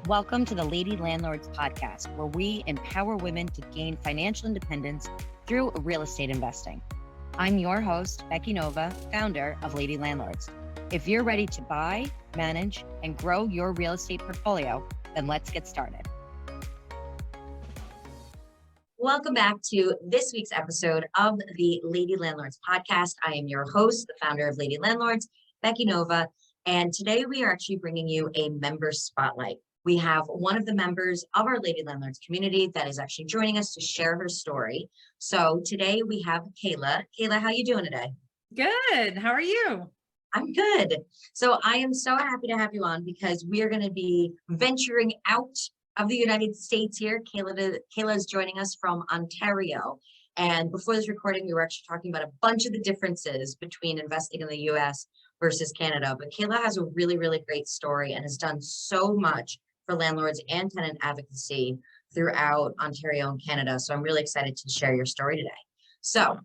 Welcome to the Lady Landlords podcast, where we empower women to gain financial independence through real estate investing. I'm your host, Becky Nova, founder of Lady Landlords. If you're ready to buy, manage, and grow your real estate portfolio, then let's get started. Welcome back to this week's episode of the Lady Landlords podcast. I am your host, the founder of Lady Landlords, Becky Nova, and today we are actually bringing you a member spotlight. We have one of the members of our Lady Landlords community that is actually joining us to share her story. So today we have Kayla. Kayla, how you doing today? Good. How are you? I'm good. So I am so happy to have you on because we are going to be venturing out of the United States here. Kayla is joining us from Ontario. And before this recording, we were actually talking about a bunch of the differences between investing in the US versus Canada. But Kayla has a really, really great story and has done so much for landlords and tenant advocacy throughout Ontario and Canada. So I'm really excited to share your story today. So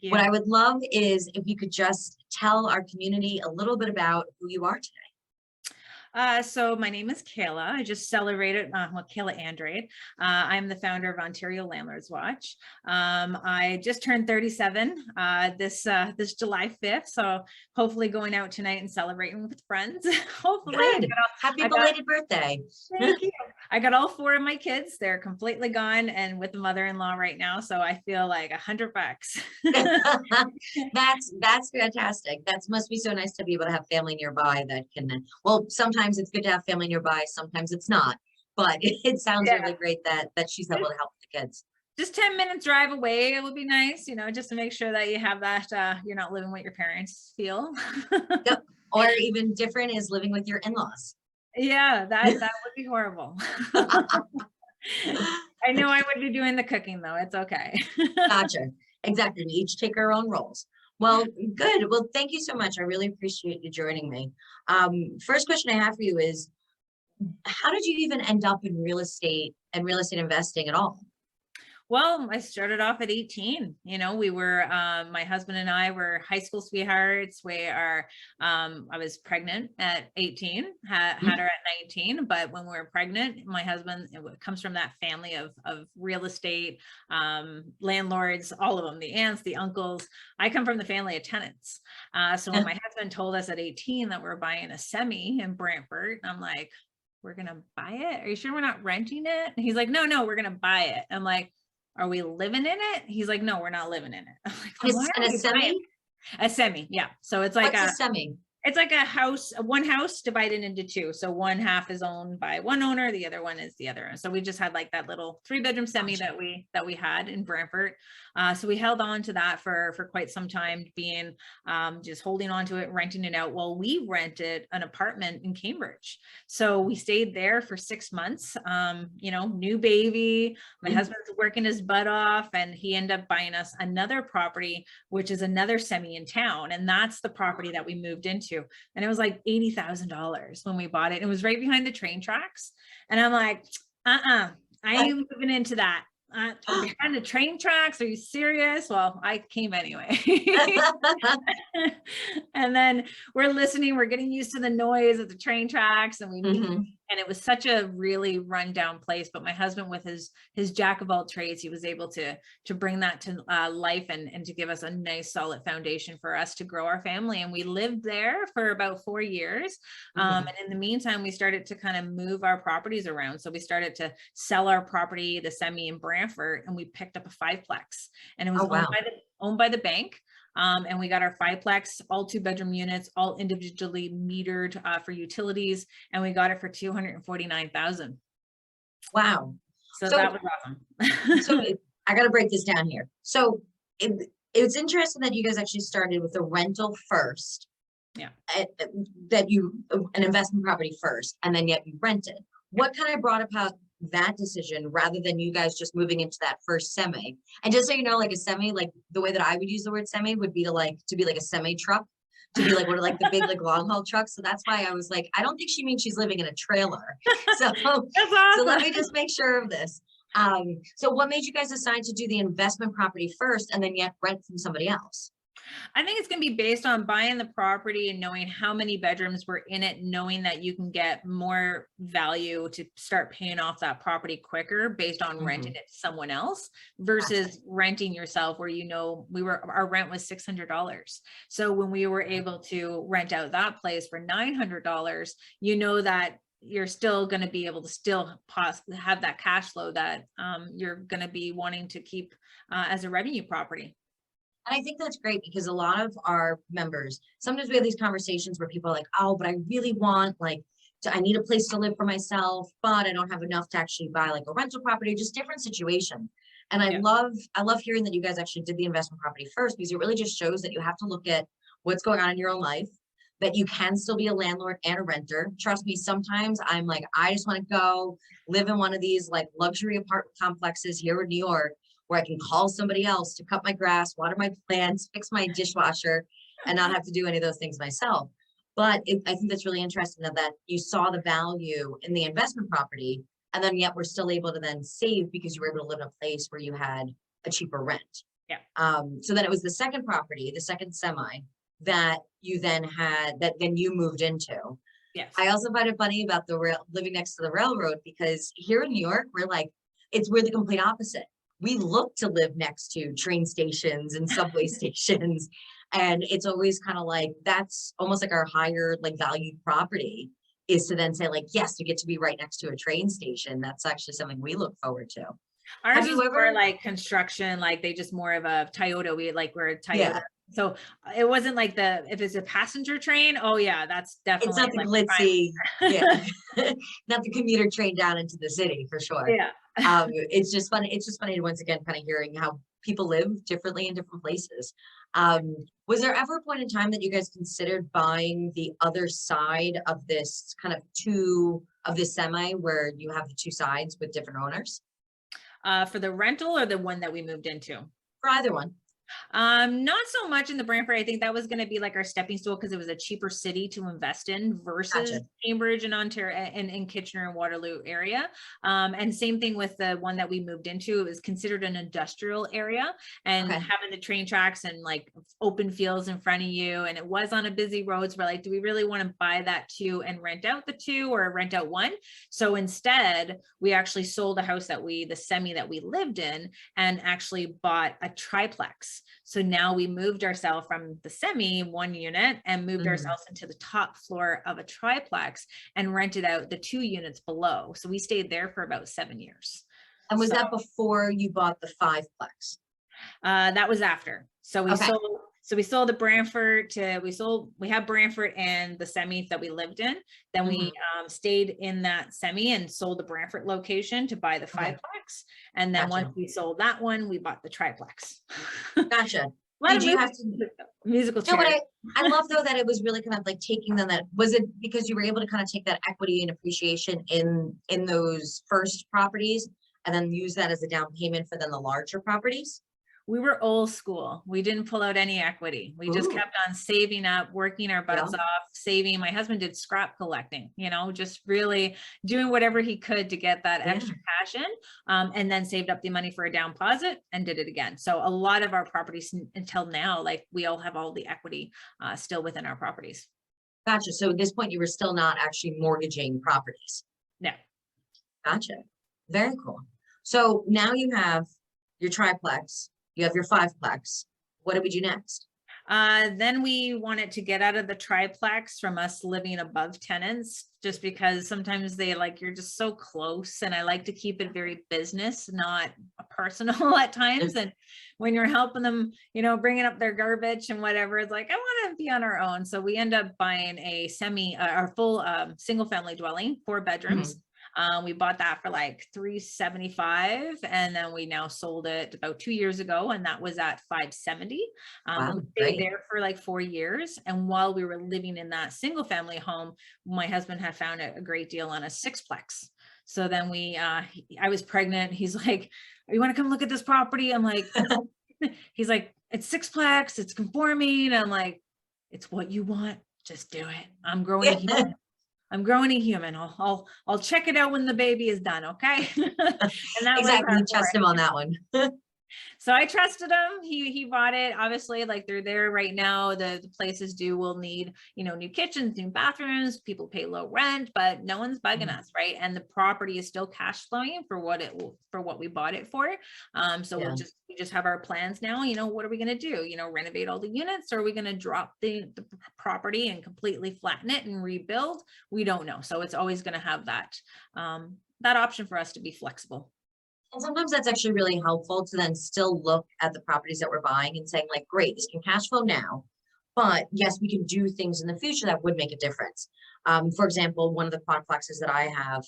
what I would love is if you could just tell our community a little bit about who you are today. So my name is Kayla. I just celebrated, Kayla Andrade. I'm the founder of Ontario Landlords Watch. I just turned 37 this July 5th. So hopefully going out tonight and celebrating with friends. Hopefully. Good. Happy belated birthday. Thank you. I got all 4 of my kids. They're completely gone and with the mother-in-law right now. So I feel like $100. That's fantastic. That must be so nice to be able to have family nearby that can, well, sometimes it's good to have family nearby, sometimes it's not, but it sounds really great that she's able to help the kids. Just 10 minutes drive away, it would be nice, just to make sure that you have that, you're not living what your parents feel. Yep. Or even different is living with your in-laws. Yeah, that would be horrible. I know I would be doing the cooking though, it's okay. Gotcha. Exactly. We each take our own roles. Well, good. Well, thank you so much. I really appreciate you joining me. First question I have for you is, how did you even end up in real estate and real estate investing at all? Well, I started off at 18. We were, my husband and I were high school sweethearts. I was pregnant at 18, had her at 19. But when we were pregnant, my husband, it comes from that family of real estate, landlords, all of them, the aunts, the uncles. I come from the family of tenants. So when my husband told us at 18 that we're buying a semi in Brantford, I'm like, we're going to buy it? Are you sure we're not renting it? And he's like, no, we're going to buy it. I'm like, are we living in it? He's like, no, we're not living in it. I'm like, a semi? A semi, yeah. So it's like a semi? It's like a house, one house divided into 2. So one half is owned by one owner, the other one is the other. So we just had like that little 3-bedroom semi that we had in Brantford. So we held on to that for quite some time, being just holding on to it, renting it out. Well, we rented an apartment in Cambridge. So we stayed there for 6 months, new baby. My husband's working his butt off and he ended up buying us another property, which is another semi in town. And that's the property that we moved into. And it was like $80,000 when we bought it. It was right behind the train tracks. And I'm like, I ain't moving into that. Behind the train tracks, are you serious? Well, I came anyway. And then we're listening, we're getting used to the noise of the train tracks, and and it was such a really rundown place. But my husband, with his jack of all trades, he was able to bring that to life and to give us a nice solid foundation for us to grow our family. And we lived there for about 4 years. And in the meantime, we started to kind of move our properties around. So we started to sell our property, the semi in Brantford, and we picked up a 5-plex, and it was owned by the bank. And we got our 5-plex, all 2-bedroom units, all individually metered for utilities, and we got it for $249,000. Wow! So that was awesome. So I got to break this down here. So it's interesting that you guys actually started with a rental first. Yeah. An investment property first, and then yet you rented. What kind of brought about that decision rather than you guys just moving into that first semi? And just so you know, like a semi, like the way that I would use the word semi would be to be like a semi truck, to be like one of like the big like long haul trucks. So that's why I was like, I don't think she means she's living in a trailer. So, That's awesome. So let me just make sure of this. So what made you guys decide to do the investment property first and then yet rent from somebody else? I think it's going to be based on buying the property and knowing how many bedrooms were in it, knowing that you can get more value to start paying off that property quicker based on renting it to someone else versus renting yourself, where, you know, our rent was $600. So when we were able to rent out that place for $900, you know that you're still going to be able to still have that cash flow that you're going to be wanting to keep as a revenue property. And I think that's great because a lot of our members, sometimes we have these conversations where people are like, oh, but I really want, like, I need a place to live for myself, but I don't have enough to actually buy like a rental property, just different situation. And I love hearing that you guys actually did the investment property first, because it really just shows that you have to look at what's going on in your own life, that you can still be a landlord and a renter. Trust me, sometimes I'm like, I just want to go live in one of these like luxury apartment complexes here in New York, where I can call somebody else to cut my grass, water my plants, fix my dishwasher, and not have to do any of those things myself. But I think that's really interesting that you saw the value in the investment property, and then yet we're still able to then save because you were able to live in a place where you had a cheaper rent. Yeah. So then it was the second property, the second semi, that you then had, that then you moved into. Yes. I also find it funny about living next to the railroad, because here in New York, we're the complete opposite. We look to live next to train stations and subway stations. And it's always kind of like, that's almost like our higher like valued property, is to then say like, yes, you get to be right next to a train station. That's actually something we look forward to. Ours is more like construction, like they just more of a Toyota. We're a Toyota. Yeah. So it wasn't like if it's a passenger train. Oh yeah, that's definitely. It's not the glitzy, yeah, not the commuter train down into the city for sure. Yeah. It's just funny. It's just funny once again, kind of hearing how people live differently in different places. Was there ever a point in time that you guys considered buying the other side of this this semi, where you have the two sides with different owners? For the rental or the one that we moved into? For either one. Not so much in the Brantford. I think that was going to be like our stepping stool, because it was a cheaper city to invest in versus Cambridge and Ontario and in Kitchener and Waterloo area. And same thing with the one that we moved into. It was considered an industrial area, and having the train tracks and like open fields in front of you, and it was on a busy road. So we're like, do we really want to buy that two and rent out the two, or rent out one? So instead, we actually sold a house the semi that we lived in, and actually bought a triplex. So now we moved ourselves from the semi one unit and moved ourselves into the top floor of a triplex and rented out the 2 units below. So we stayed there for about 7 years. And was that before you bought the 5-plex? That was after. So we sold the Brantford we had Brantford and the semi that we lived in. Then we stayed in that semi and sold the Brantford location to buy the 5-plex. And then once we sold that one, we bought the triplex. Gotcha. Did you have to musical chairs? No, but I love though that it was really kind of like taking them, was it because you were able to kind of take that equity and appreciation in those first properties and then use that as a down payment for then the larger properties? We were old school. We didn't pull out any equity. We just kept on saving up, working our butts off, saving. My husband did scrap collecting, just really doing whatever he could to get that extra cash in, and then saved up the money for a down deposit and did it again. So a lot of our properties until now, like we all have all the equity still within our properties. Gotcha. So at this point, you were still not actually mortgaging properties? No. Gotcha. Very cool. So now you have your triplex. You have your 5-plex. What do we do next? Then we wanted to get out of the triplex from us living above tenants, just because sometimes you're just so close, and I like to keep it very business, not personal at times. And when you're helping them, bringing up their garbage and whatever, it's like, I want to be on our own. So we end up buying a full single family dwelling, 4 bedrooms. We bought that for like $375, and then we now sold it about 2 years ago, and that was at $570. Wow, we stayed there for like 4 years, and while we were living in that single family home, my husband had found a great deal on a 6-plex. So then I was pregnant. He's like, you want to come look at this property? I'm like, he's like, it's 6-plex, it's conforming. I'm like, it's what you want, just do it. I'm growing a human. I'll check it out when the baby is done. Okay. And that exactly. Trust him on that one. So I trusted him. He bought it. Obviously, like they're there right now. The places will need, new kitchens, new bathrooms. People pay low rent, but no one's bugging us, right? And the property is still cash flowing for what we bought it for. So Yeah. we just have our plans now. What are we gonna do? Renovate all the units, or are we gonna drop the property and completely flatten it and rebuild? We don't know. So it's always gonna have that option for us to be flexible. And sometimes that's actually really helpful to then still look at the properties that we're buying and saying like, great, this can cash flow now, but yes, we can do things in the future that would make a difference. For example, one of the quadplexes that I have,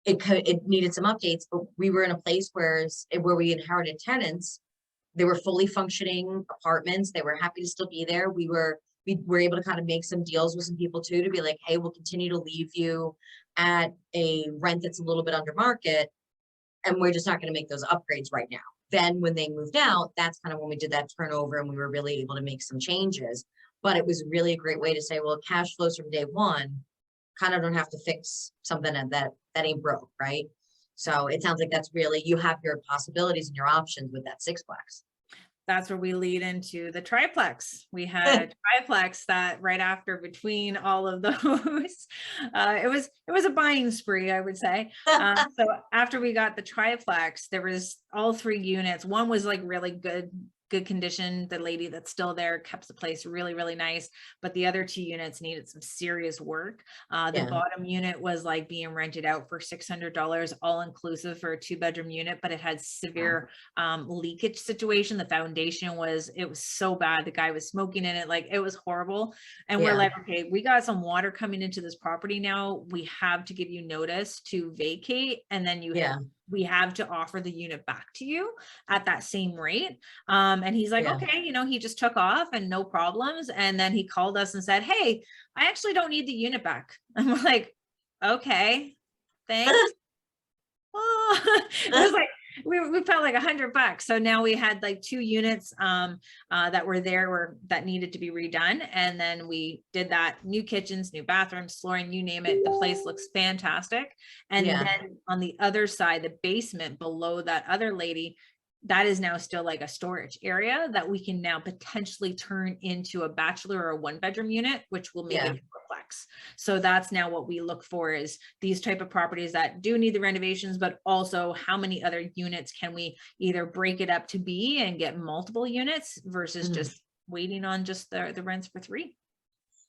it needed some updates, but we were in a place where we inherited tenants. They were fully functioning apartments. They were happy to still be there. We were able to kind of make some deals with some people too, to be like, hey, we'll continue to leave you at a rent that's a little bit under market, and we're just not going to make those upgrades right now. Then when they moved out, that's kind of when we did that turnover and we were really able to make some changes. But it was really a great way to say, well, cash flows from day one, kind of don't have to fix something that ain't broke, right? So it sounds like that's really, you have your possibilities and your options with that sixplex. That's where we lead into the triplex. We had a triplex that right after, between all of those, it was a buying spree, I would say. So after we got the triplex, there was all 3 units. One was like really good condition. The lady that's still there kept the place really, really nice, but the other 2 units needed some serious work. The bottom unit was like being rented out for $600 all inclusive for a 2-bedroom unit, but it had severe leakage situation. The foundation was so bad. The guy was smoking in it, like it was horrible. And we're like, okay, we got some water coming into this property now. We have to give you notice to vacate, and then we have to offer the unit back to you at that same rate. And he's like, okay, he just took off and no problems. And then he called us and said, hey, I actually don't need the unit back. And we're like, okay, thanks. It was like, we felt like $100. So now we had like 2 units that were there that needed to be redone. And then we did that, new kitchens, new bathrooms, flooring, you name it. The place looks fantastic. And then on the other side, the basement below that other lady, that is now still like a storage area that we can now potentially turn into a bachelor or a 1-bedroom unit, which will make it a triplex. So that's now what we look for, is these type of properties that do need the renovations, but also how many other units can we either break it up to be and get multiple units versus just waiting on just the rents for 3.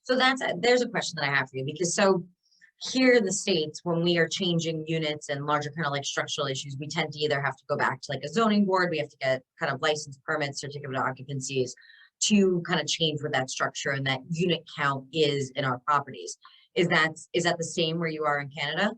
So there's a question that I have for you, because here in the States, when we are changing units and larger kind of like structural issues, we tend to either have to go back to like a zoning board, we have to get kind of license permits, certificate of occupancies to kind of change what that structure and that unit count is in our properties. Is that the same where you are in Canada?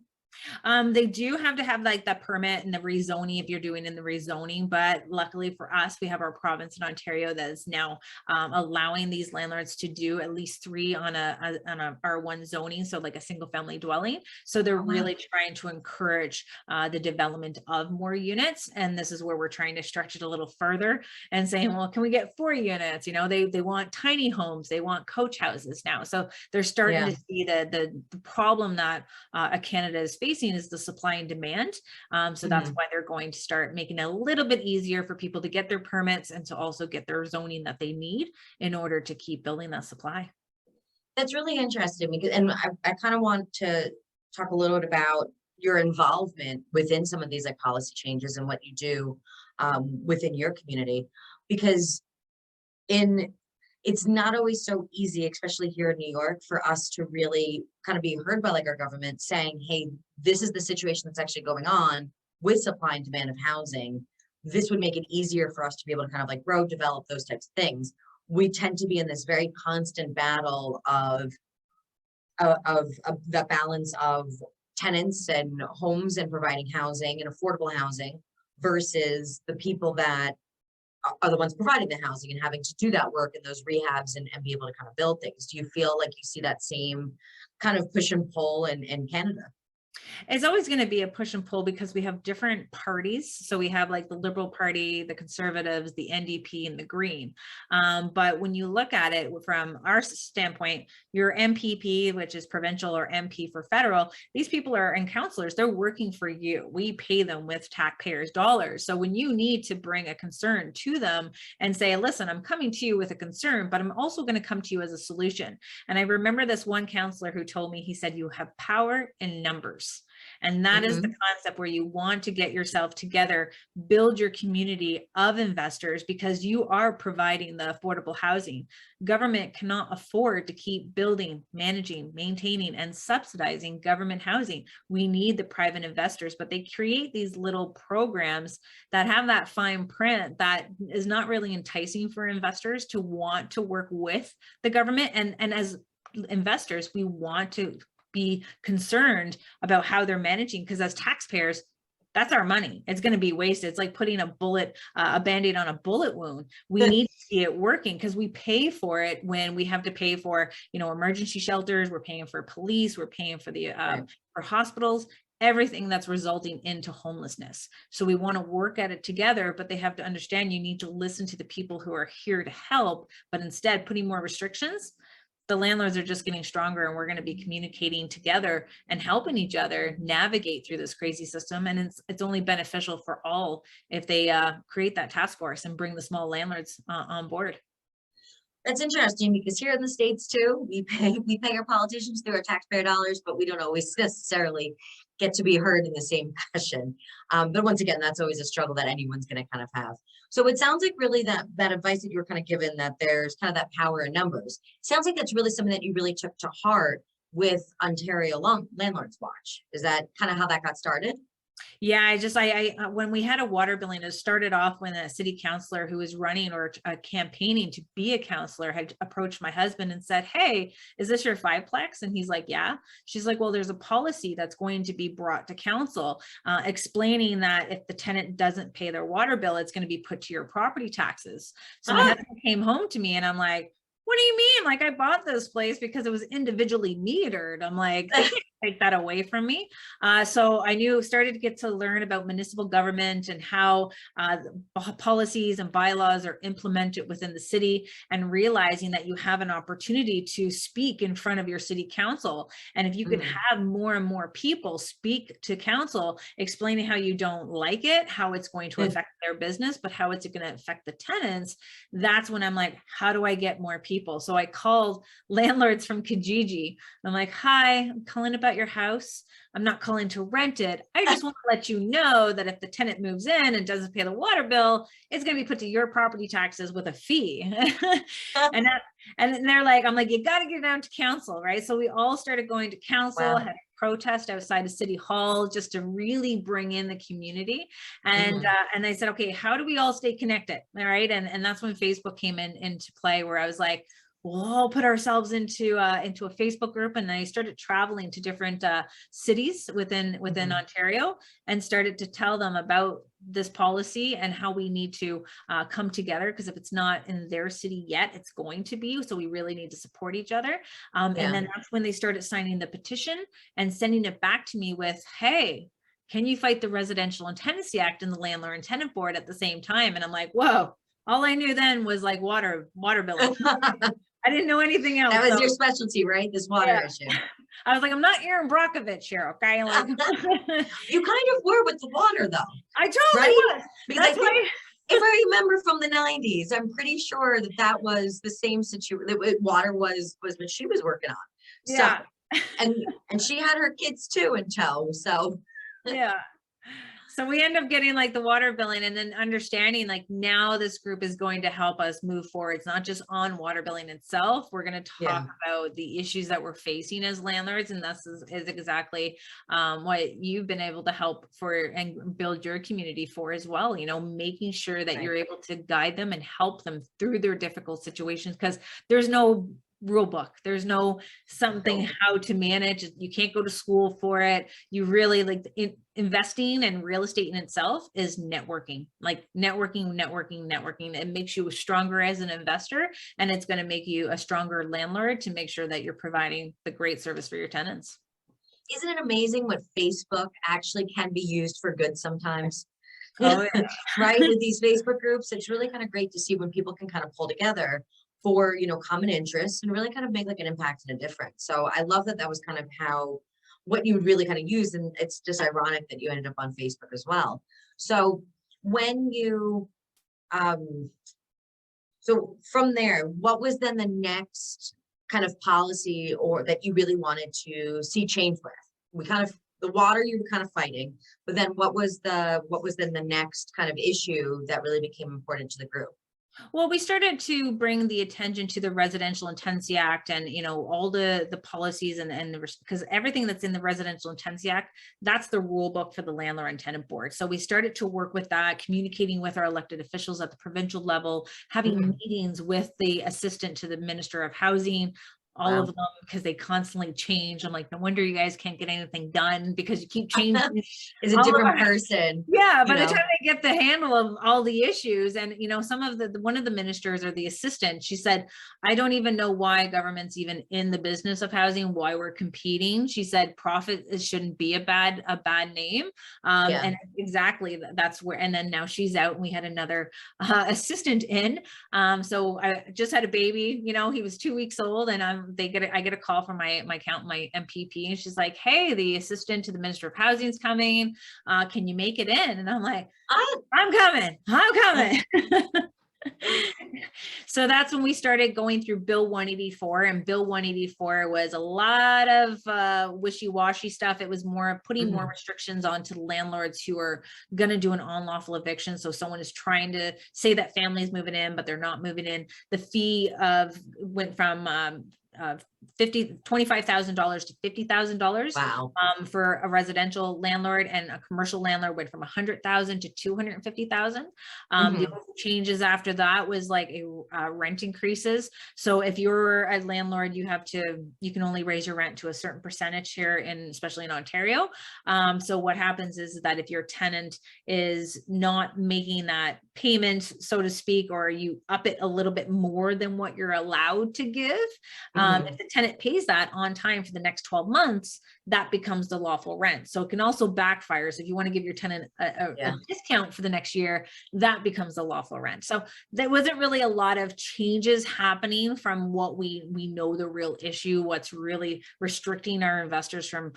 They do have to have like the permit and the rezoning if you're doing in the rezoning, but luckily for us, we have our province in Ontario that is now allowing these landlords to do at least 3 on a R1 zoning, so like a single family dwelling. So they're really trying to encourage the development of more units, and this is where we're trying to stretch it a little further and saying, well, can we get 4 units? They want tiny homes, they want coach houses now. So they're starting to see the problem that Canada is facing is the supply and demand. So that's why they're going to start making it a little bit easier for people to get their permits and to also get their zoning that they need in order to keep building that supply. That's really interesting, because, and I kind of want to talk a little bit about your involvement within some of these like policy changes and what you do within your community, because it's not always so easy, especially here in New York, for us to really kind of be heard by like our government saying, hey, this is the situation that's actually going on with supply and demand of housing. This would make it easier for us to be able to kind of like grow, develop those types of things. We tend to be in this very constant battle of the balance of tenants and homes and providing housing and affordable housing versus the people that are the ones providing the housing and having to do that work in those rehabs and be able to kind of build things. Do you feel like you see that same kind of push and pull in Canada? It's always going to be a push and pull because we have different parties. So we have like the Liberal Party, the Conservatives, the NDP, and the Green. But when you look at it from our standpoint, your MPP, which is provincial, or MP for federal, these people are, and councillors, they're working for you. We pay them with taxpayers' dollars. So when you need to bring a concern to them and say, listen, I'm coming to you with a concern, but I'm also going to come to you as a solution. And I remember this one councillor who told me, he said, you have power in numbers. And that is the concept where you want to get yourself together, build your community of investors, because you are providing the affordable housing. Government cannot afford to keep building, managing, maintaining, and subsidizing government housing. We need the private investors, but they create these little programs that have that fine print that is not really enticing for investors to want to work with the government. And as investors, we want to be concerned about how they're managing, because as taxpayers, that's our money. It's going to be wasted. It's like putting a Band-Aid on a bullet wound. We need to see it working, because we pay for it when we have to pay for, emergency shelters. We're paying for police. We're paying for the for hospitals, everything that's resulting into homelessness. So we want to work at it together, but they have to understand you need to listen to the people who are here to help, but instead putting more restrictions, the landlords are just getting stronger, and we're going to be communicating together and helping each other navigate through this crazy system. And it's only beneficial for all if they create that task force and bring the small landlords on board. That's interesting, because here in the States too, we pay our politicians through our taxpayer dollars, but we don't always necessarily get to be heard in the same fashion. But once again, that's always a struggle that anyone's going to kind of have. So it sounds like really that advice that you're kind of given, that there's kind of that power in numbers. Sounds like that's really something that you really took to heart with Ontario Landlords Watch. Is that kind of how that got started? Yeah, I when we had a water billing, it started off when a city councillor who was running or campaigning to be a councillor had approached my husband and said, hey, is this your fiveplex? And he's like, yeah. She's like, well, there's a policy that's going to be brought to council explaining that if the tenant doesn't pay their water bill, it's going to be put to your property taxes. So my husband came home to me and I'm like, what do you mean? Like, I bought this place because it was individually metered. I'm like, they can't take that away from me. So I started to get to learn about municipal government and how policies and bylaws are implemented within the city, and realizing that you have an opportunity to speak in front of your city council. And if you can have more and more people speak to council, explaining how you don't like it, how it's going to affect their business, but how it's going to affect the tenants, that's when I'm like, how do I get more people? So I called landlords from Kijiji. I'm like, hi, I'm calling about your house. I'm not calling to rent it. I just want to let you know that if the tenant moves in and doesn't pay the water bill, it's going to be put to your property taxes with a fee. and they're like, I'm like, you got to get down to council, right? So we all started going to council, had a protest outside of City Hall just to really bring in the community. And I said, okay, how do we all stay connected? All right. And that's when Facebook came into play, where I was like, we'll all put ourselves into a Facebook group. And I started traveling to different cities within Ontario, and started to tell them about this policy and how we need to come together, because if it's not in their city yet, it's going to be. So we really need to support each other. And then that's when they started signing the petition and sending it back to me with, hey, can you fight the Residential and Tenancy Act and the Landlord and Tenant Board at the same time? And I'm like, whoa, all I knew then was like water billing. I didn't know anything else. That was your specialty, right? This water issue. I was like, I'm not Aaron Brockovich here, okay? Like, you kind of were with the water, though. I totally was. Because I think, if I remember from the 90s, I'm pretty sure that was the same situation. Water was what she was working on. So, and she had her kids too in tow. So yeah. So we end up getting like the water billing, and then understanding like now this group is going to help us move forward. It's not just on water billing itself. We're going to talk about the issues that we're facing as landlords. And this is exactly what you've been able to help for and build your community for as well. Making sure that you're able to guide them and help them through their difficult situations, because there's no rule book. There's no something how to manage. You can't go to school for it. You really investing in real estate in itself is networking, like networking. It makes you stronger as an investor, and it's going to make you a stronger landlord to make sure that you're providing the great service for your tenants. isn't it amazing what Facebook actually can be used for good sometimes? Oh, yeah. Right, with these Facebook groups, it's really kind of great to see when people can kind of pull together for, common interests and really kind of make like an impact and a difference. So I love that that was kind of how, what you would really kind of use. And it's just ironic that you ended up on Facebook as well. So when you, um, so from there, what was then the next kind of policy or that you really wanted to see change with? We kind of, the water you were kind of fighting, but then what was then the next kind of issue that really became important to the group? Well, we started to bring the attention to the Residential Intensive Act and, all the policies and because everything that's in the Residential Intensive Act, that's the rule book for the landlord and tenant board. So we started to work with that, communicating with our elected officials at the provincial level, having meetings with the assistant to the Minister of Housing, all of them, because they constantly change. I'm like, no wonder you guys can't get anything done because you keep changing. Is a different person. Yeah, by the time they get the handle of all the issues, and some of one of the ministers or the assistant, she said, I don't even know why government's even in the business of housing, why we're competing. She said profit shouldn't be a bad name. And exactly that's where, and then now she's out and we had another assistant in. So I just had a baby, he was 2 weeks old, and I get a call from my MPP, and she's like, hey, the assistant to the Minister of Housing is coming. Can you make it in? And I'm like, I'm coming. So that's when we started going through Bill 184, and Bill 184 was a lot of wishy-washy stuff. It was more putting more restrictions onto the landlords who are going to do an unlawful eviction. So someone is trying to say that family's moving in, but they're not moving in. The fee went from $25,000 to $50,000. Wow. For a residential landlord, and a commercial landlord went from 100,000 to 250,000. The changes after that was like rent increases. So if you're a landlord, you can only raise your rent to a certain percentage here, especially in Ontario. So what happens is that if your tenant is not making that payment, so to speak, or you up it a little bit more than what you're allowed to give, if the tenant pays that on time for the next 12 months, that becomes the lawful rent. So it can also backfire. So if you want to give your tenant a discount for the next year, that becomes the lawful rent. So there wasn't really a lot of changes happening from what we know the real issue, what's really restricting our investors from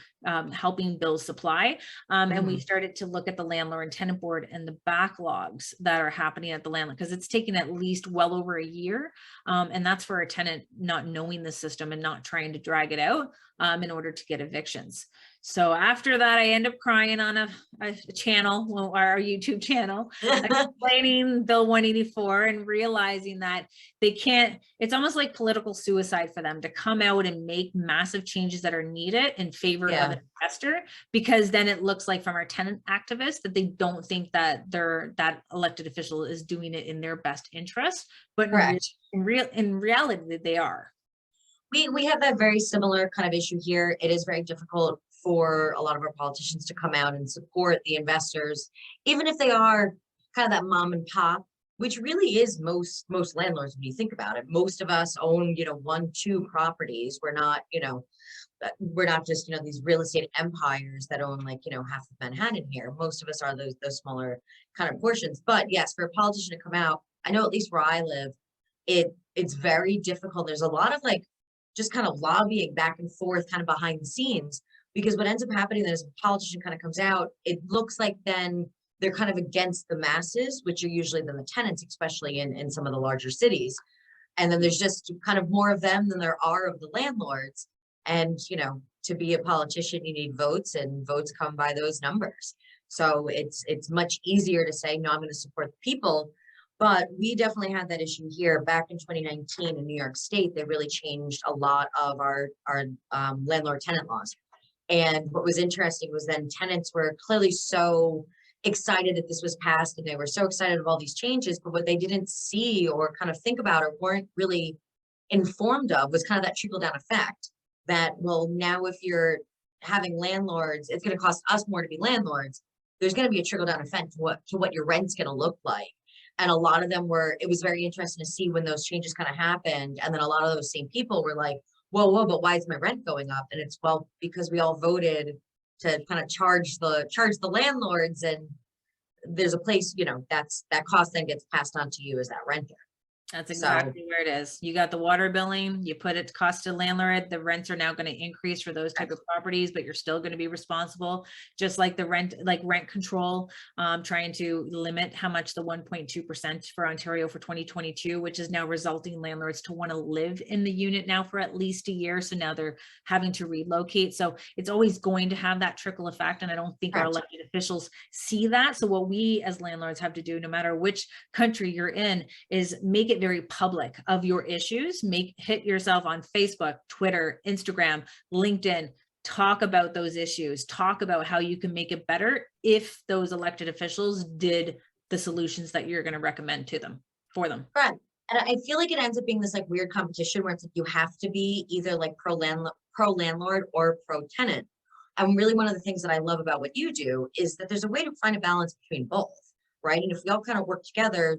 helping build supply. And we started to look at the landlord and tenant board and the backlogs that are happening at the landlord, because it's taken at least well over a year. And that's for a tenant not knowing the system and not trying to drag it out in order to get evictions. So after that, I end up crying on a channel, our YouTube channel, explaining Bill 184 and realizing that they can't, it's almost like political suicide for them to come out and make massive changes that are needed in favor of an investor, because then it looks like from our tenant activists that they don't think that that elected official is doing it in their best interest, but in reality, they are. We have that very similar kind of issue here. It is very difficult for a lot of our politicians to come out and support the investors, even if they are kind of that mom and pop, which really is most landlords when you think about it. Most of us own, 1-2 properties. We're not just, these real estate empires that own like, half of Manhattan here. Most of us are those smaller kind of portions. But yes, for a politician to come out, I know at least where I live, it's very difficult. There's a lot of like just kind of lobbying back and forth kind of behind the scenes, because what ends up happening then is a politician kind of comes out, it looks like then they're kind of against the masses, which are usually then the tenants, especially in some of the larger cities. And then there's just kind of more of them than there are of the landlords. And, to be a politician, you need votes, and votes come by those numbers. So it's much easier to say, no, I'm going to support the people. But we definitely had that issue here back in 2019 in New York State. They really changed a lot of our landlord tenant laws. And what was interesting was then tenants were clearly so excited that this was passed, and they were so excited of all these changes. But what they didn't see or kind of think about or weren't really informed of was kind of that trickle down effect that, well, now if you're having landlords, it's going to cost us more to be landlords. There's going to be a trickle down effect to what your rent's going to look like. And a lot of them it was very interesting to see when those changes kind of happened. And then a lot of those same people were like, whoa, but why is my rent going up? And it's, well, because we all voted to kind of charge the landlords, and there's a place, that cost then gets passed on to you as that renter. That's So, exactly where it is. You got the water billing, you put it cost to landlord, the rents are now going to increase for those type of properties, but you're still going to be responsible, just like the rent control, trying to limit how much the 1.2% for Ontario for 2022, which is now resulting landlords to want to live in the unit now for at least a year. So now they're having to relocate. So it's always going to have that trickle effect. And I don't think our elected officials see that. So what we as landlords have to do, no matter which country you're in, is make it very public of your issues. Hit yourself on Facebook, Twitter, Instagram, LinkedIn, talk about those issues, talk about how you can make it better if those elected officials did the solutions that you're going to recommend to them for them. right. And I feel like it ends up being this like weird competition where it's like you have to be either like pro landlord or pro tenant. And really one of the things that I love about what you do is that there's a way to find a balance between both, right? And if we all kind of work together,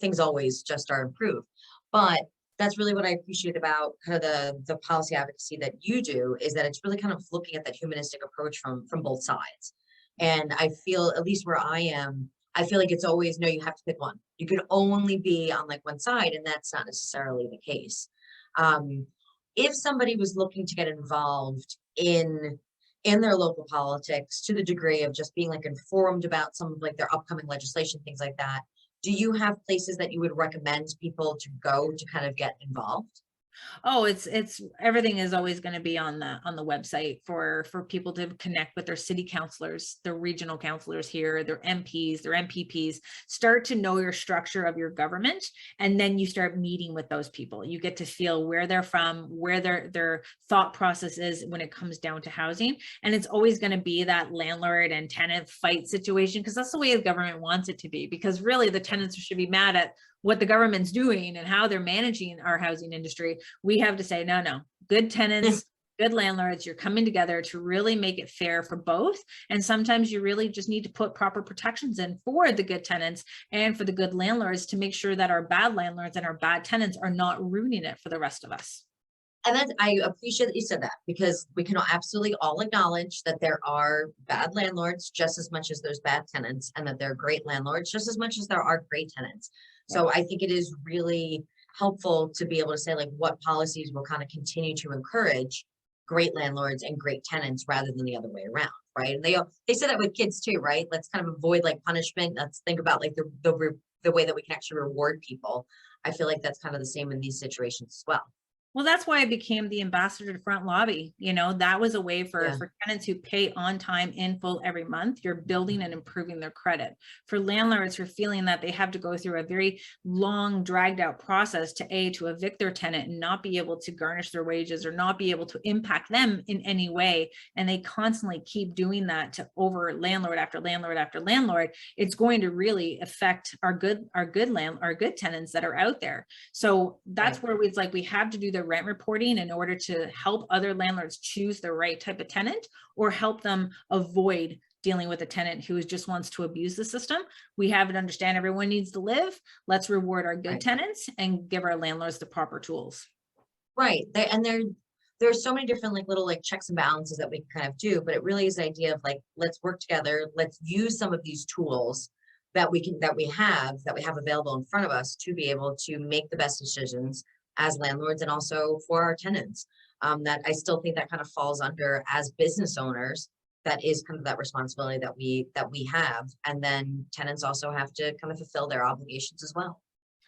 things always just are improved. But that's really what I appreciate about kind of the policy advocacy that you do, is that it's really kind of looking at that humanistic approach from both sides. And I feel, at least where I am, I feel like it's always, no, you have to pick one. You can only be on like one side, and that's not necessarily the case. If somebody was looking to get involved in their local politics to the degree of just being like informed about some of like their upcoming legislation, things like that, do you have places that you would recommend people to go to kind of get involved? Oh, it's everything is always going to be on the website for people to connect with their city councilors, their regional councilors here, their MPs, their MPPs. Start to know your structure of your government, and then you start meeting with those people. You get to feel where they're from, where their thought process is when it comes down to housing. And it's always going to be that landlord and tenant fight situation, because that's the way the government wants it to be, because really the tenants should be mad at what the government's doing and how they're managing our housing industry. We have to say, no, good tenants, good landlords, you're coming together to really make it fair for both. And sometimes you really just need to put proper protections in for the good tenants and for the good landlords to make sure that our bad landlords and our bad tenants are not ruining it for the rest of us. And I appreciate that you said that, because we can absolutely all acknowledge that there are bad landlords just as much as there's bad tenants, and that there are great landlords just as much as there are great tenants. So I think it is really helpful to be able to say like what policies will kind of continue to encourage great landlords and great tenants rather than the other way around, right? And they say that with kids too, right? Let's kind of avoid like punishment. Let's think about like the way that we can actually reward people. I feel like that's kind of the same in these situations as well. Well, that's why I became the ambassador to Front Lobby. That was a way for tenants who pay on time in full every month. You're building and improving their credit. For landlords who are feeling that they have to go through a very long, dragged out process to evict their tenant and not be able to garnish their wages or not be able to impact them in any way, and they constantly keep doing that to over landlord after landlord after landlord, it's going to really affect our good tenants that are out there. So that's where it's like we have to do the rent reporting in order to help other landlords choose the right type of tenant, or help them avoid dealing with a tenant who just wants to abuse the system. We have to understand everyone needs to live. Let's reward our good tenants and give our landlords the proper tools. Right. There's so many different like little like checks and balances that we can kind of do, but it really is the idea of like, let's work together. Let's use some of these tools that we have available in front of us to be able to make the best decisions as landlords and also for our tenants. That I still think that kind of falls under as business owners. That is kind of that responsibility that we have. And then tenants also have to kind of fulfill their obligations as well.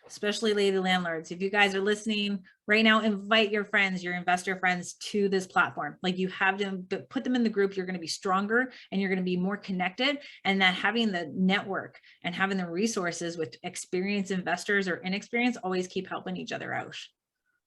Especially lady landlords. If you guys are listening right now, invite your friends, your investor friends to this platform. Like, you have to put them in the group. You're going to be stronger and you're going to be more connected. And that having the network and having the resources with experienced investors or inexperienced always keep helping each other out.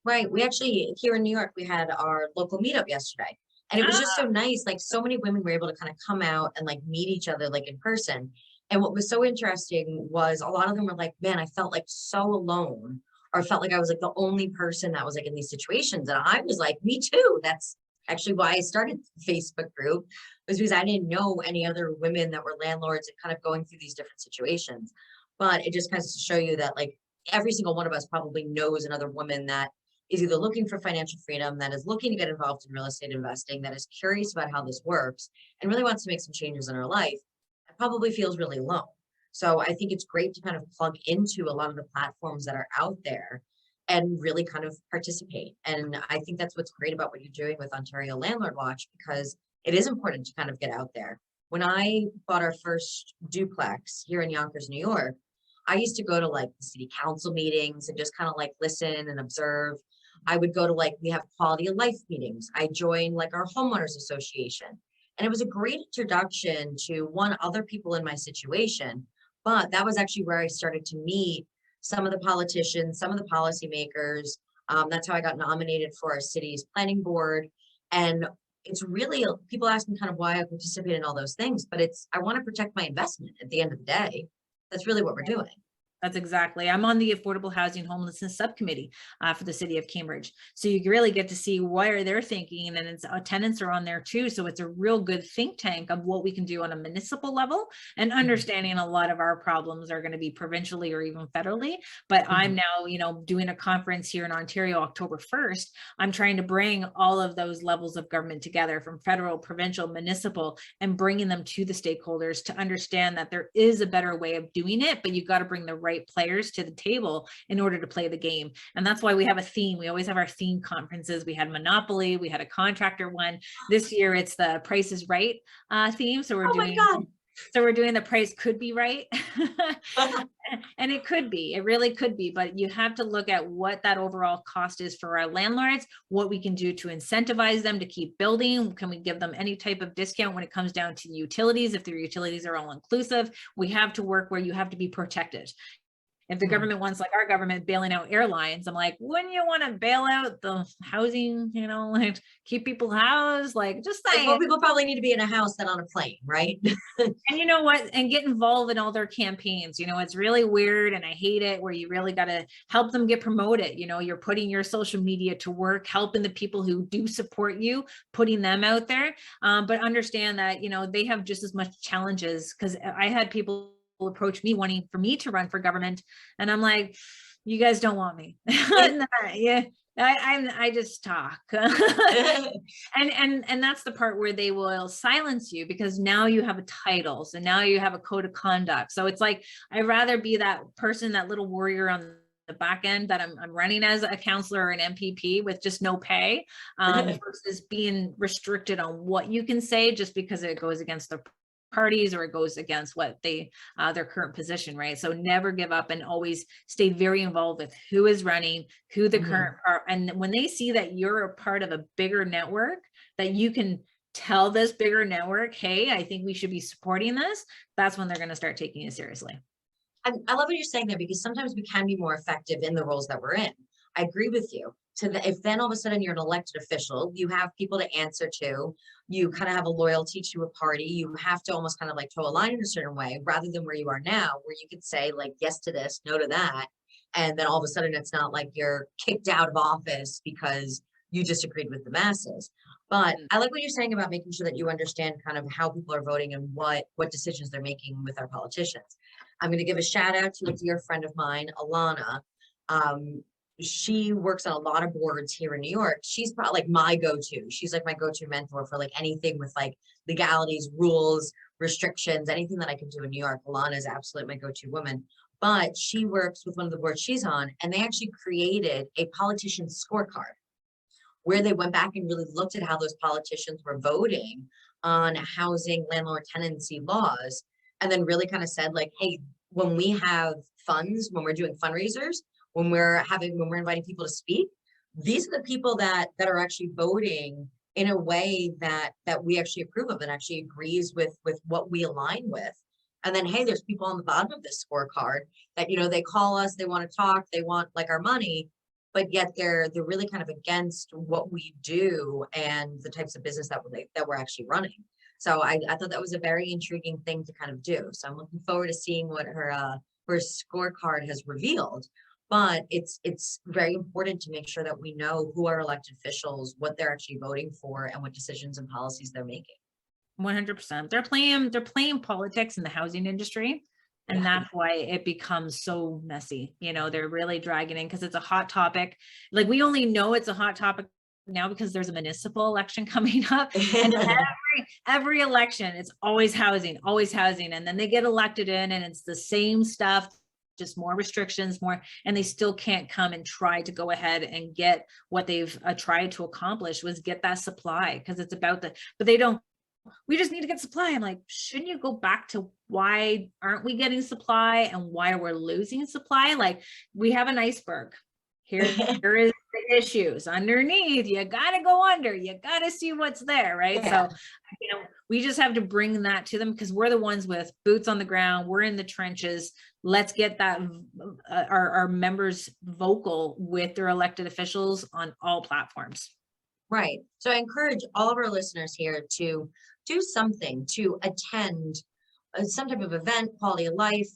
Right. We actually, here in New York, we had our local meetup yesterday. And it was just so nice. Like, so many women were able to kind of come out and like meet each other like in person. And what was so interesting was a lot of them were like, man, I felt like so alone, or felt like I was like the only person that was like in these situations. And I was like, me too. That's actually why I started the Facebook group, was because I didn't know any other women that were landlords and kind of going through these different situations. But it just kind of to show you that like every single one of us probably knows another woman that is either looking for financial freedom, that is looking to get involved in real estate investing, that is curious about how this works, and really wants to make some changes in her life, and probably feels really alone. So I think it's great to kind of plug into a lot of the platforms that are out there and really kind of participate. And I think that's what's great about what you're doing with Ontario Landlord Watch, because it is important to kind of get out there. When I bought our first duplex here in Yonkers, New York, I used to go to like the city council meetings and just kind of like listen and observe. I would go to like, we have quality of life meetings. I joined like our homeowners association. And it was a great introduction to one, other people in my situation. But that was actually where I started to meet some of the politicians, some of the policymakers. That's how I got nominated for our city's planning board. And it's really, people ask me kind of why I participate in all those things, but it's, I want to protect my investment at the end of the day. That's really what we're doing. That's exactly. I'm on the Affordable Housing Homelessness Subcommittee for the city of Cambridge. So you really get to see what are they thinking, and it's tenants are on there too. So it's a real good think tank of what we can do on a municipal level, and understanding a lot of our problems are going to be provincially or even federally. But I'm now, doing a conference here in Ontario, October 1st. I'm trying to bring all of those levels of government together, from federal, provincial, municipal, and bringing them to the stakeholders to understand that there is a better way of doing it, but you've got to bring the right players to the table in order to play the game. And that's why we have a theme. We always have our theme conferences. We had Monopoly, we had a contractor one. This year it's the Price is Right theme. So we're doing the price could be right. And it could be, it really could be, but you have to look at what that overall cost is for our landlords, what we can do to incentivize them to keep building. Can we give them any type of discount when it comes down to utilities? If their utilities are all inclusive, we have to work where you have to be protected. If the government wants, like our government, bailing out airlines, I'm like, wouldn't you want to bail out the housing, like keep people housed? Like, just saying. Well, people probably need to be in a house than on a plane, right? And you know what? And get involved in all their campaigns. It's really weird, and I hate it, where you really got to help them get promoted. You're putting your social media to work, helping the people who do support you, putting them out there. But understand that, they have just as much challenges, because I had people approach me wanting for me to run for government, and I'm like, you guys don't want me. Yeah, I just talk. and that's the part where they will silence you, because now you have a title, so now you have a code of conduct. So it's like, I'd rather be that person, that little warrior on the back end, that I'm running as a counselor or an MPP with just no pay, versus being restricted on what you can say just because it goes against the parties or it goes against what their current position, right? So never give up, and always stay very involved with who is running, who the current are. And when they see that you're a part of a bigger network, that you can tell this bigger network, hey, I think we should be supporting this, that's when they're going to start taking you seriously. I love what you're saying there, because sometimes we can be more effective in the roles that we're in. I agree with you. If then all of a sudden you're an elected official, you have people to answer to, you kind of have a loyalty to a party, you have to almost kind of like toe a line in a certain way, rather than where you are now, where you could say like yes to this, no to that. And then all of a sudden it's not like you're kicked out of office because you disagreed with the masses. But I like what you're saying about making sure that you understand kind of how people are voting and what decisions they're making with our politicians. I'm going to give a shout out to a dear friend of mine, Alana. She works on a lot of boards here in New York. She's probably like my go-to. She's like my go-to mentor for like anything with like legalities, rules, restrictions, anything that I can do in New York. Alana is absolutely my go-to woman. But she works with one of the boards she's on, and they actually created a politician scorecard where they went back and really looked at how those politicians were voting on housing, landlord tenancy laws, and then really kind of said like, hey, when we have funds, when we're doing fundraisers, when we're inviting people to speak, these are the people that are actually voting in a way that we actually approve of and actually agrees with what we align with. And then, hey, there's people on the bottom of this scorecard that, they call us, they want to talk, they want like our money, but yet they're really kind of against what we do and the types of business that we're actually running. So I thought that was a very intriguing thing to kind of do. So I'm looking forward to seeing what her scorecard has revealed. But it's very important to make sure that we know who are elected officials, what they're actually voting for, and what decisions and policies they're making. 100%. They're playing politics in the housing industry. And that's why it becomes so messy. They're really dragging in because it's a hot topic. Like, we only know it's a hot topic now because there's a municipal election coming up, and every election, it's always housing, and then they get elected in and it's the same stuff, just more restrictions, and they still can't come and try to go ahead and get what they've tried to accomplish, was get that supply, because it's about but they don't. We just need to get supply. I'm like, shouldn't you go back to why aren't we getting supply and why we're losing supply? Like, we have an iceberg. Here is the issues underneath. You got to go under. You got to see what's there, right? Yeah. So, we just have to bring that to them because we're the ones with boots on the ground. We're in the trenches. Let's get that our members vocal with their elected officials on all platforms. Right. So I encourage all of our listeners here to do something, to attend some type of event, quality of life.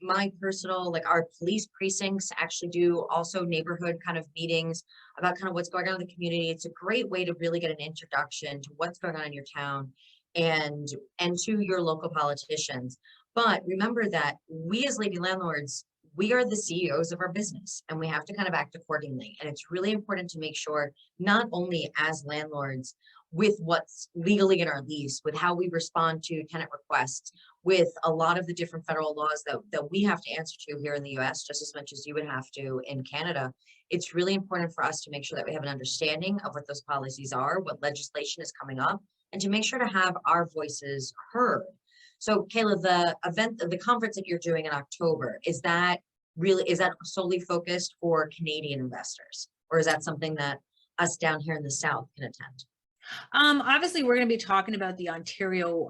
My personal, like, our police precincts actually do also neighborhood kind of meetings about kind of what's going on in the community. It's a great way to really get an introduction to what's going on in your town and to your local politicians. But remember that we as Lady Landlords, we are the CEOs of our business, and we have to kind of act accordingly. And it's really important to make sure, not only as landlords, with what's legally in our lease, with how we respond to tenant requests, with a lot of the different federal laws that we have to answer to here in the US, just as much as you would have to in Canada. It's really important for us to make sure that we have an understanding of what those policies are, what legislation is coming up, and to make sure to have our voices heard. So Kayla, the conference that you're doing in October, is that solely focused for Canadian investors, or is that something that us down here in the South can attend? Obviously, we're going to be talking about the Ontario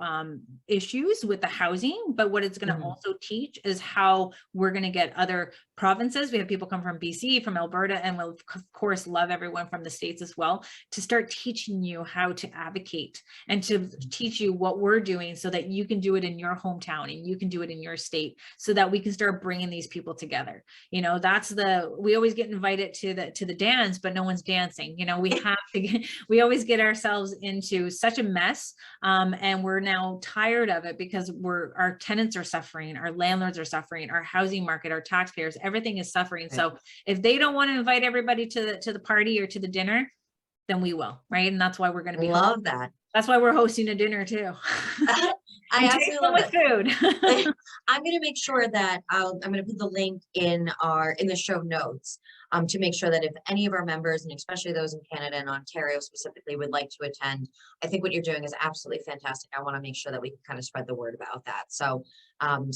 issues with the housing, but what it's going to also teach is how we're going to get other provinces. We have people come from BC, from Alberta, and we'll of course love everyone from the States as well, to start teaching you how to advocate and to teach you what we're doing so that you can do it in your hometown and you can do it in your state, so that we can start bringing these people together. We always get invited to the dance, but no one's dancing. We always get ourselves into such a mess, and we're now tired of it because our tenants are suffering, our landlords are suffering, our housing market, our taxpayers, everything is suffering. Right. So if they don't want to invite everybody to the party or to the dinner, then we will, right? And that's why we're going to be that. That's why we're hosting a dinner too. I absolutely love with food. I'm going to make sure that I'm going to put the link in the show notes, to make sure that if any of our members, and especially those in Canada and Ontario specifically, would like to attend. I think what you're doing is absolutely fantastic. I want to make sure that we can kind of spread the word about that. So I'll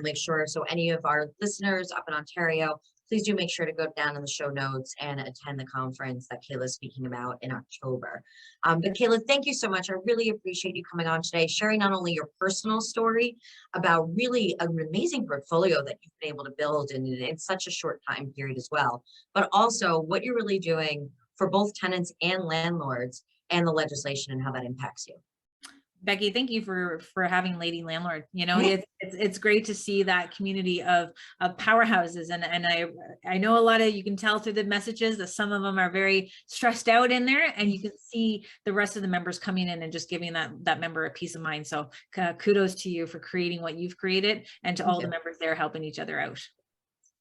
make sure. So any of our listeners up in Ontario, please do make sure to go down in the show notes and attend the conference that Kayla is speaking about in October. But Kayla, thank you so much. I really appreciate you coming on today, sharing not only your personal story about really an amazing portfolio that you've been able to build in such a short time period as well, but also what you're really doing for both tenants and landlords and the legislation and how that impacts you. Becky, thank you for having Lady Landlord. It's great to see that community of powerhouses, and I know a lot of, you can tell through the messages that some of them are very stressed out in there, and you can see the rest of the members coming in and just giving that member a peace of mind. So kudos to you for creating what you've created, and to all the members there helping each other out.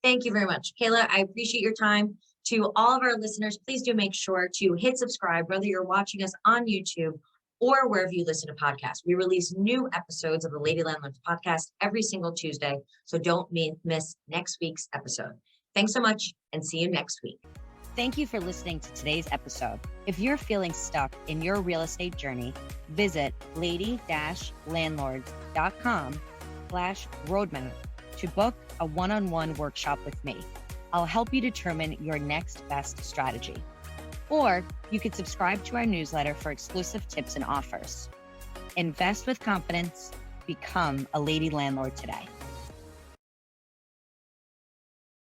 Thank you very much, Kayla. I appreciate your time. To all of our listeners, please do make sure to hit subscribe, whether you're watching us on YouTube or wherever you listen to podcasts. We release new episodes of the Lady Landlords podcast every single Tuesday, so don't miss next week's episode. Thanks so much, and see you next week. Thank you for listening to today's episode. If you're feeling stuck in your real estate journey, visit lady-landlords.com/roadmap to book a one-on-one workshop with me. I'll help you determine your next best strategy. Or you could subscribe to our newsletter for exclusive tips and offers. Invest with confidence. Become a Lady Landlord today.